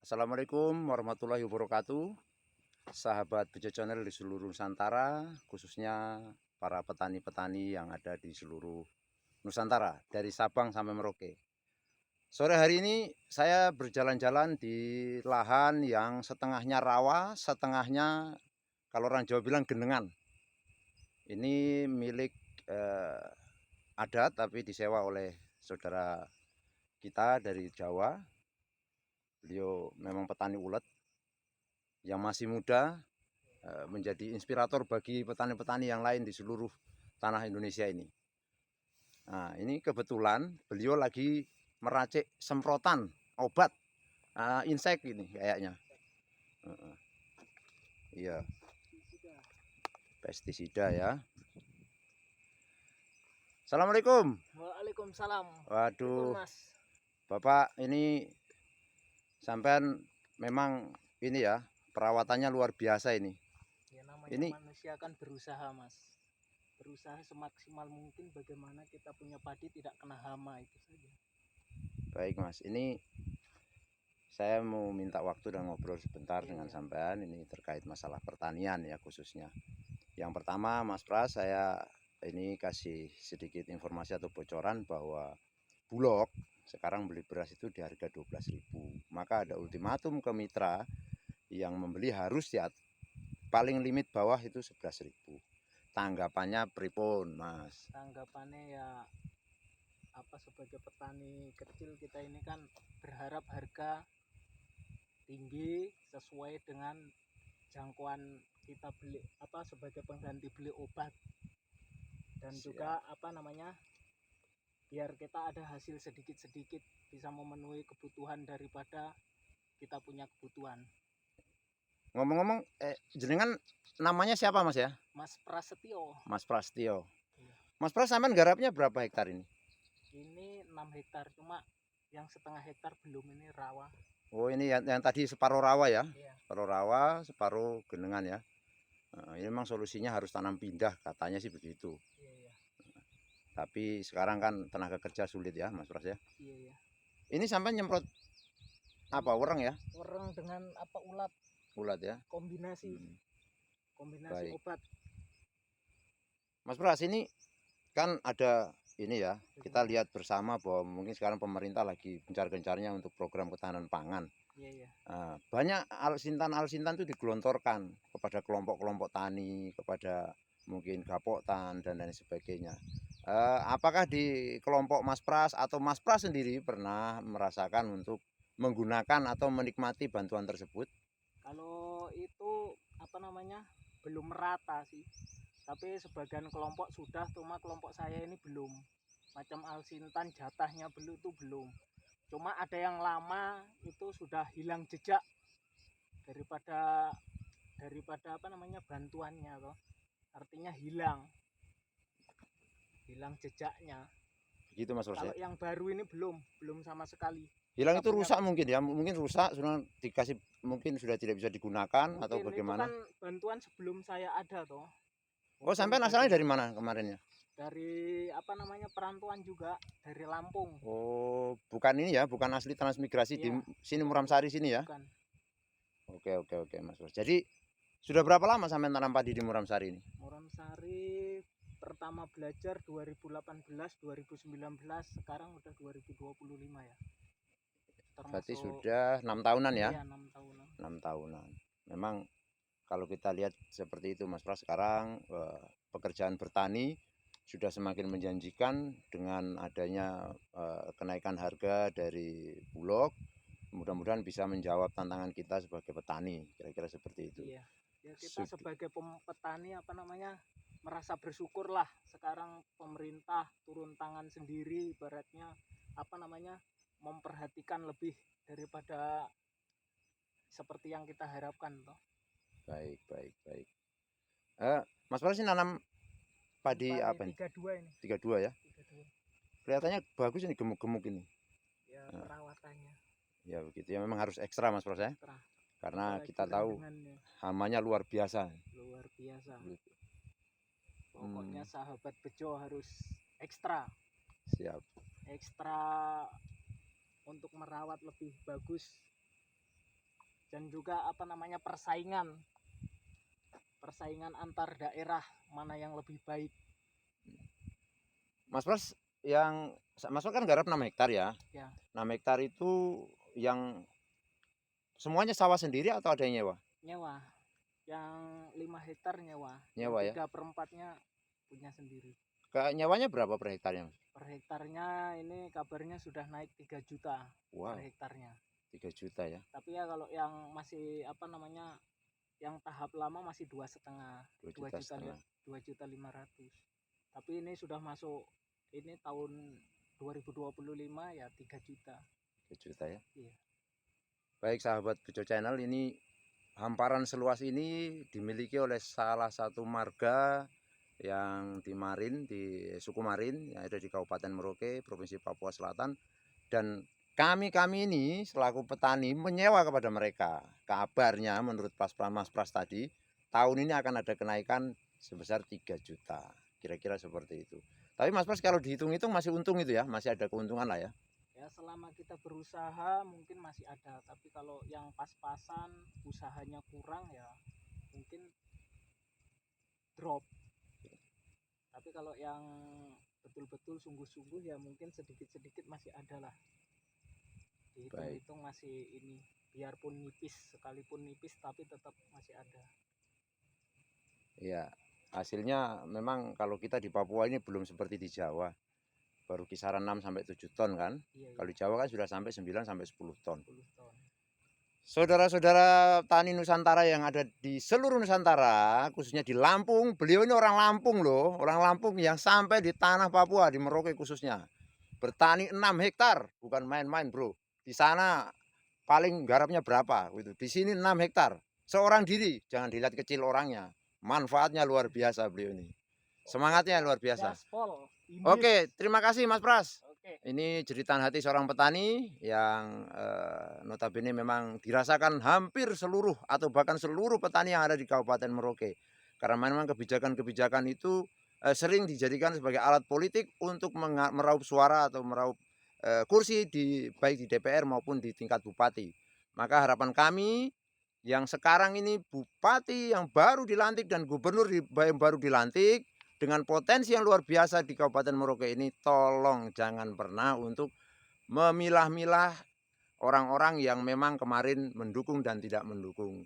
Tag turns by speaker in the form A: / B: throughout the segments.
A: Assalamualaikum warahmatullahi wabarakatuh. Sahabat Bejo Channel di seluruh Nusantara, khususnya para petani-petani yang ada di seluruh Nusantara, dari Sabang sampai Merauke. Sore hari ini saya berjalan-jalan di lahan yang setengahnya rawa, setengahnya kalau orang Jawa bilang genengan. Ini milik adat tapi disewa oleh saudara kita dari Jawa. Beliau memang petani ulet yang masih muda, menjadi inspirator bagi petani-petani yang lain di seluruh tanah Indonesia ini. Nah, ini kebetulan beliau lagi meracik semprotan obat insek ini kayaknya. Iya, pestisida ya. Assalamualaikum.
B: Waalaikumsalam.
A: Waduh,
B: Mas.
A: Bapak ini sampean memang ini ya, perawatannya luar biasa ini.
B: Ya namanya
A: Ini
B: manusia kan berusaha, Mas. Berusaha semaksimal mungkin bagaimana kita punya padi tidak kena hama, itu saja.
A: baik Mas, ini saya mau minta waktu dan ngobrol sebentar dengan sampean ini terkait masalah pertanian ya khususnya. Yang pertama Mas Pras, saya ini kasih sedikit informasi atau bocoran bahwa Bulog sekarang beli beras itu di harga 12.000. Maka ada ultimatum ke mitra yang membeli harus di paling limit bawah itu 11.000. Tanggapannya pripun, Mas?
B: Tanggapannya ya sebagai petani kecil kita ini kan berharap harga tinggi sesuai dengan jangkauan kita beli sebagai pengganti beli obat. Dan
A: Siap.
B: juga biar kita ada hasil sedikit-sedikit bisa memenuhi kebutuhan daripada kita punya kebutuhan.
A: Ngomong-ngomong, jenengan namanya siapa Mas ya?
B: Mas Prasetyo.
A: Mas Prastio.
B: Iya.
A: Mas Pras sampean garapnya berapa hektar ini?
B: Ini 6 hektar, cuma yang setengah hektar belum, ini rawa.
A: Oh ini yang tadi separuh rawa ya?
B: Iya.
A: Separuh rawa, separuh genengan ya. Ini memang solusinya harus tanam pindah, katanya sih begitu.
B: Iya.
A: Tapi sekarang kan tenaga kerja sulit ya Mas Pras ya.
B: Iya.
A: Ini sampai nyemprot apa wereng ya?
B: Wereng dengan ulat.
A: Ulat ya.
B: Kombinasi
A: Baik.
B: obat.
A: Mas Pras, ini kan ada ini ya, kita lihat bersama bahwa mungkin sekarang pemerintah lagi gencar-gencarnya untuk program ketahanan pangan.
B: Iya.
A: Banyak alsintan itu digelontorkan kepada kelompok-kelompok tani, kepada mungkin gapoktan dan lain sebagainya. Apakah di kelompok Mas Pras atau Mas Pras sendiri pernah merasakan untuk menggunakan atau menikmati bantuan tersebut?
B: Kalau itu belum merata sih. Tapi sebagian kelompok sudah, cuma kelompok saya ini belum. Macam alsintan jatahnya belum. Cuma ada yang lama itu sudah hilang jejak daripada bantuannya loh. Artinya hilang jejaknya.
A: Gitu Mas Pras.
B: Kalau yang baru ini belum sama sekali.
A: Hilang itu rusak mungkin ya, mungkin rusak sudah dikasih, mungkin sudah tidak bisa digunakan mungkin atau bagaimana?
B: Itu kan bantuan sebelum saya ada toh.
A: Oh sampai asalnya dari mana kemarinnya?
B: Dari perantauan juga, dari Lampung.
A: Oh bukan ini ya, bukan asli transmigrasi di sini Muramsari sini ya? Bukan. Oke Mas Pras. Jadi sudah berapa lama sampai tanam padi di Muramsari ini?
B: Muramsari pertama belajar 2018, 2019, sekarang udah 2025 ya.
A: Berarti sudah 6 tahunan ya?
B: Iya, 6 tahunan.
A: 6 tahunan. Memang kalau kita lihat seperti itu Mas Pras, sekarang pekerjaan bertani sudah semakin menjanjikan dengan adanya kenaikan harga dari Bulog. Mudah-mudahan bisa menjawab tantangan kita sebagai petani, kira-kira seperti itu.
B: Iya. Ya kita sebagai petani merasa bersyukur lah sekarang pemerintah turun tangan sendiri, ibaratnya memperhatikan lebih daripada seperti yang kita harapkan toh.
A: Baik. Mas Pras ini nanam padi apa ini?
B: 32 ini.
A: 32 ya? 32. Kelihatannya bagus ini, gemuk-gemuk ini.
B: Ya perawatannya.
A: Ya begitu ya, memang harus ekstra Mas Pras ya. Karena
B: apalagi
A: kita tahu hamanya luar biasa.
B: Gitu. Pokoknya sahabat Bejo harus ekstra.
A: Siap.
B: Ekstra untuk merawat lebih bagus dan juga apa namanya persaingan antar daerah mana yang lebih baik.
A: Mas Pras, yang Mas Pras kan garap 6 hektar ya.
B: Ya.
A: 6 hektar itu yang semuanya sawah sendiri atau ada yang nyewa?
B: Nyewa. Yang 5 hektar nyewa.
A: Nyewa ya.
B: 3/4-nya punya sendiri.
A: Nyewanya berapa per hektarnya?
B: Per hektarnya ini kabarnya sudah naik 3 juta
A: Wow,
B: per hektarnya.
A: 3 juta ya.
B: Tapi ya kalau yang masih apa namanya yang tahap lama masih 2,5, 2,5 juta. Tapi ini sudah masuk ini tahun 2025 ya 3 juta.
A: 3 juta ya.
B: Iya.
A: Baik sahabat Bejo Channel, ini hamparan seluas ini dimiliki oleh salah satu marga yang di Marin, di suku Marin yang ada di Kabupaten Merauke, Provinsi Papua Selatan. Dan kami ini selaku petani menyewa kepada mereka. Kabarnya menurut Mas Pras tadi, tahun ini akan ada kenaikan sebesar 3 juta. Kira-kira seperti itu. Tapi Mas Pras kalau dihitung-hitung masih untung itu ya, masih ada keuntungan lah ya.
B: Ya selama kita berusaha mungkin masih ada, tapi kalau yang pas-pasan usahanya kurang ya mungkin drop. Tapi kalau yang betul-betul sungguh-sungguh ya mungkin sedikit-sedikit masih ada lah. Dihitung-hitung masih ini, biarpun nipis, sekalipun nipis tapi tetap masih ada.
A: Iya, hasilnya memang kalau kita di Papua ini belum seperti di Jawa. Baru kisaran 6 sampai 7 ton kan.
B: Iya,
A: Kalau di Jawa kan sudah sampai 9 sampai 10 ton.
B: 10 ton.
A: Saudara-saudara tani Nusantara yang ada di seluruh Nusantara, khususnya di Lampung, beliau ini orang Lampung loh, orang Lampung yang sampai di tanah Papua, di Merauke khususnya. Bertani 6 hektar, bukan main-main bro. Di sana paling garapnya berapa gitu. Di sini 6 hektar. Seorang diri, jangan dilihat kecil orangnya. Manfaatnya luar biasa beliau ini. Semangatnya luar biasa.
B: Gaspol.
A: Oke, terima kasih Mas Pras.
B: Oke.
A: Ini jeritan hati seorang petani yang notabene memang dirasakan hampir seluruh atau bahkan seluruh petani yang ada di Kabupaten Merauke. Karena memang kebijakan-kebijakan itu sering dijadikan sebagai alat politik untuk meraup suara atau meraup kursi baik di DPR maupun di tingkat bupati. Maka harapan kami yang sekarang ini bupati yang baru dilantik dan gubernur yang baru dilantik dengan potensi yang luar biasa di Kabupaten Merauke ini, tolong jangan pernah untuk memilah-milah orang-orang yang memang kemarin mendukung dan tidak mendukung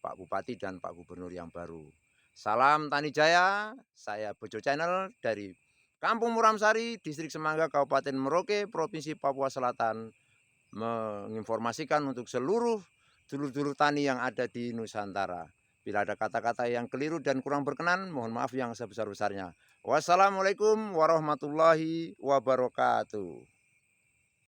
A: Pak Bupati dan Pak Gubernur yang baru. Salam Tani Jaya, saya Bejo Channel dari Kampung Muramsari, Distrik Semangga, Kabupaten Merauke, Provinsi Papua Selatan, menginformasikan untuk seluruh dulur-dulur tani yang ada di Nusantara. Bila ada kata-kata yang keliru dan kurang berkenan, mohon maaf yang sebesar-besarnya. Wassalamualaikum warahmatullahi wabarakatuh.